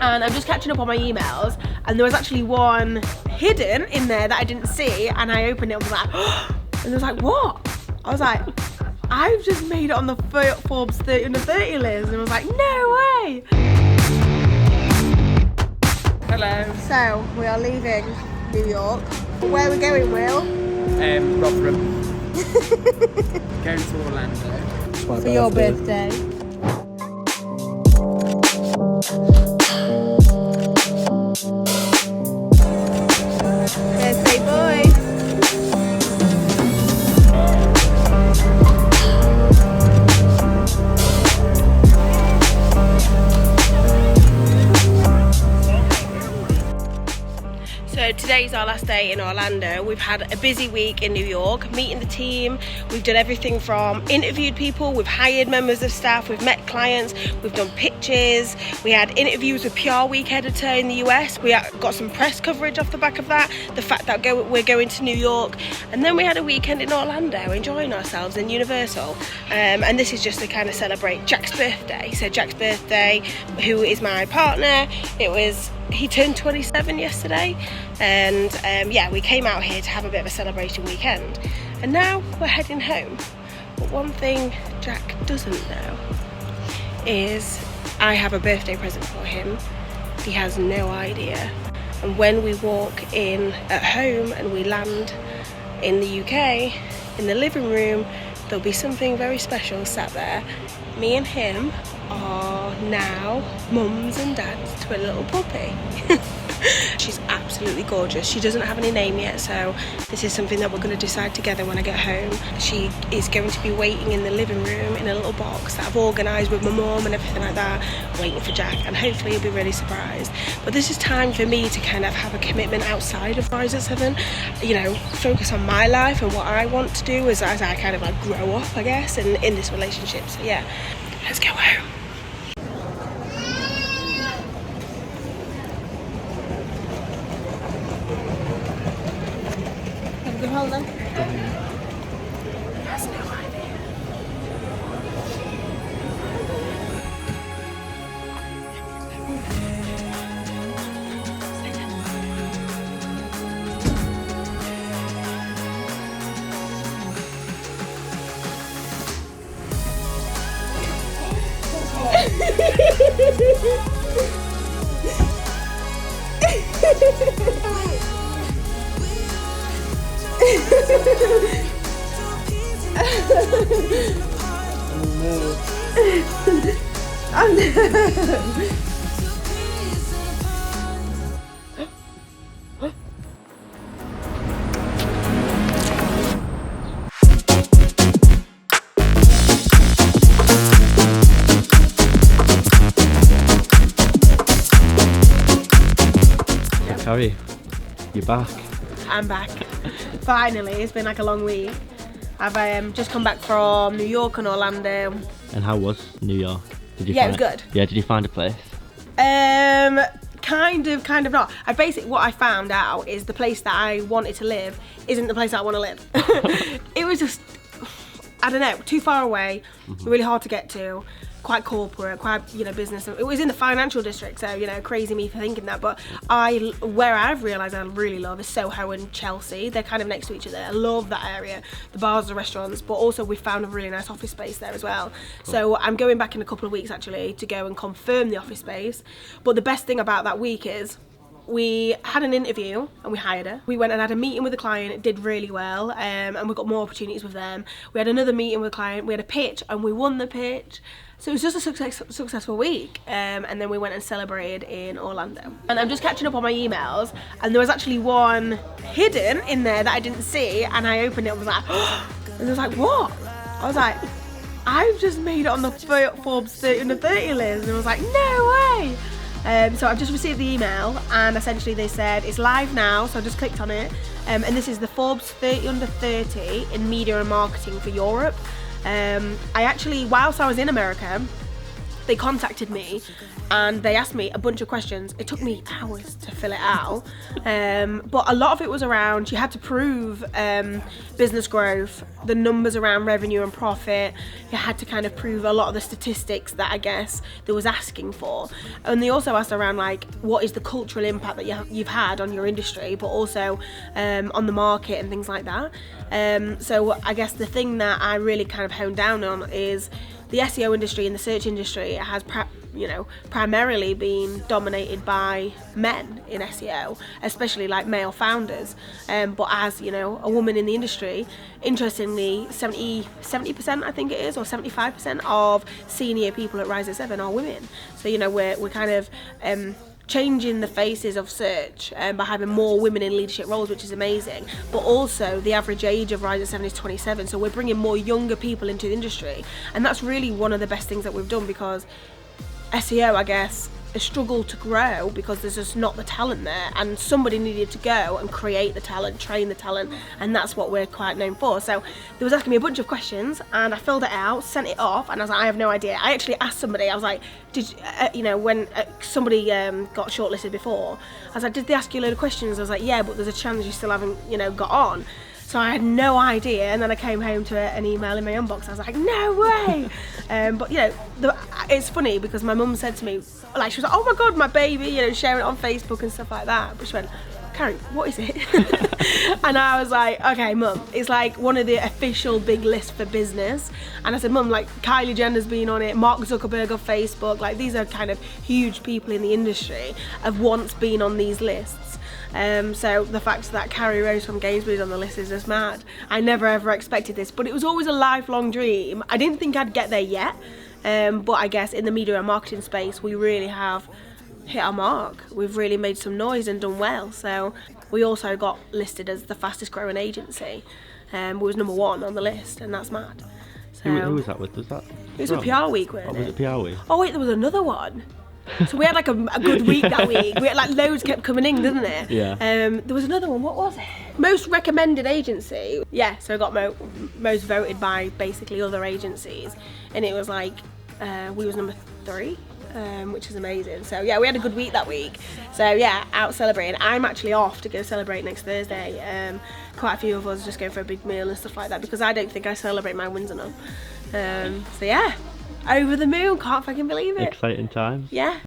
and I'm just catching up on my emails, and there was actually one hidden in there that I didn't see, and I opened it and was like, and I was like, what? I was like, I've just made it on the Forbes 30 under 30 list, and I was like, no way. Hello. So we are leaving New York. Where are we going, Will? Rotherham. Going to Orlando. For your birthday. Birthday boy. So today's our last day in Orlando. We've had a busy week in New York, meeting the team. We've done everything from interviewed people, we've hired members of staff, we've met clients, we've done pitches, we had interviews with PR Week editor in the US. We got some press coverage off the back of that, the fact that we're going to New York, and then we had a weekend in Orlando enjoying ourselves in Universal. And this is just to kind of celebrate Jack's birthday. So Jack's birthday, who is my partner, he turned 27 yesterday, and yeah, we came out here to have a bit of a celebration weekend, and now we're heading home. But one thing Jack doesn't know is I have a birthday present for him. He has no idea, and when we walk in at home and we land in the UK, in the living room, there'll be something very special sat there. Me and him are now mums and dads to a little puppy. She's absolutely gorgeous. She doesn't have any name yet, so this is something that we're going to decide together when I get home. She is going to be waiting in the living room in a little box that I've organised with my mum and everything like that, waiting for Jack, and hopefully he'll be really surprised. But this is time for me to kind of have a commitment outside of Rise at 7, you know, focus on my life and what I want to do as I kind of like grow up, I guess, in this relationship. So yeah, let's go home. Hold on. Has no idea. Oh no. Carrie, you're back. I'm back. Finally, it's been like a long week. I've just come back from New York and Orlando. And how was New York? Did you it was good. Yeah, did you find a place? Kind of not. What I found out is the place that I wanted to live isn't the place that I want to live. It was just, I don't know, too far away, really hard to get to, quite corporate, quite, you know, business. It was in the financial district, so, you know, crazy me for thinking that. But where I've realised I really love is Soho and Chelsea. They're kind of next to each other. I love that area, the bars, the restaurants, but also we found a really nice office space there as well. Cool. So I'm going back in a couple of weeks actually to go and confirm the office space. But the best thing about that week is we had an interview and we hired her. We went and had a meeting with the client, it did really well, and we got more opportunities with them. We had another meeting with the client, we had a pitch and we won the pitch. So it was just a successful week, and then we went and celebrated in Orlando. And I'm just catching up on my emails, and there was actually one hidden in there that I didn't see, and I opened it and was like, and I was like, what? I was like, I've just made it on the Forbes 30 under 30 list, and I was like, no way. So I've just received the email, and essentially they said it's live now, so I just clicked on it, and this is the Forbes 30 under 30 in media and marketing for Europe. I actually, whilst I was in America, they contacted me and they asked me a bunch of questions. It took me hours to fill it out, but a lot of it was around, you had to prove business growth, the numbers around revenue and profit. You had to kind of prove a lot of the statistics that I guess they was asking for. And they also asked around like, what is the cultural impact that you've had on your industry, but also on the market and things like that. So I guess the thing that I really kind of honed down on is the SEO industry and the search industry has primarily been dominated by men in SEO, especially like male founders. But as you know, a woman in the industry, interestingly, 70% I think it is, or 75% of senior people at Rise at 7 are women. So you know, we're kind of changing the faces of search by having more women in leadership roles, which is amazing. But also the average age of Rise at 7 is 27, so we're bringing more younger people into the industry, and that's really one of the best things that we've done, because SEO, I guess, has struggled to grow because there's just not the talent there, and somebody needed to go and create the talent, train the talent, and that's what we're quite known for. So they was asking me a bunch of questions and I filled it out, sent it off, and I was like, I have no idea. I actually asked somebody, I was like, did you know, when somebody got shortlisted before, I was like, did they ask you a load of questions? I was like, yeah, but there's a chance you still haven't, you know, got on. So I had no idea, and then I came home to an email in my inbox. I was like, no way! But you know, it's funny because my mum said to me, like, she was like, oh my god, my baby, you know, sharing it on Facebook and stuff like that. But she went, Carrie, what is it? And I was like, okay, mum, it's like one of the official big lists for business. And I said, mum, like Kylie Jenner's been on it, Mark Zuckerberg on Facebook, like these are kind of huge people in the industry, have once been on these lists. So the fact that Carrie Rose from Gainsbury's on the list is just mad. I never ever expected this, but it was always a lifelong dream. I didn't think I'd get there yet, but I guess in the media and marketing space we really have hit our mark. We've really made some noise and done well. So we also got listed as the fastest growing agency. We was number 1 on the list, and that's mad. So, who was that with? Was that? It was a PR week, wasn't was it PR week? Oh wait, there was another one. So we had like a good week that week. We had like loads kept coming in, didn't it? Yeah. There was another one. What was it? Most recommended agency. Yeah. So I got most voted by basically other agencies, and it was like we was number 3, which is amazing. So yeah, we had a good week that week. So yeah, out celebrating. I'm actually off to go celebrate next Thursday. Quite a few of us just going for a big meal and stuff like that, because I don't think I celebrate my wins enough. So yeah. Over the moon, can't fucking believe it. Exciting times. Yeah.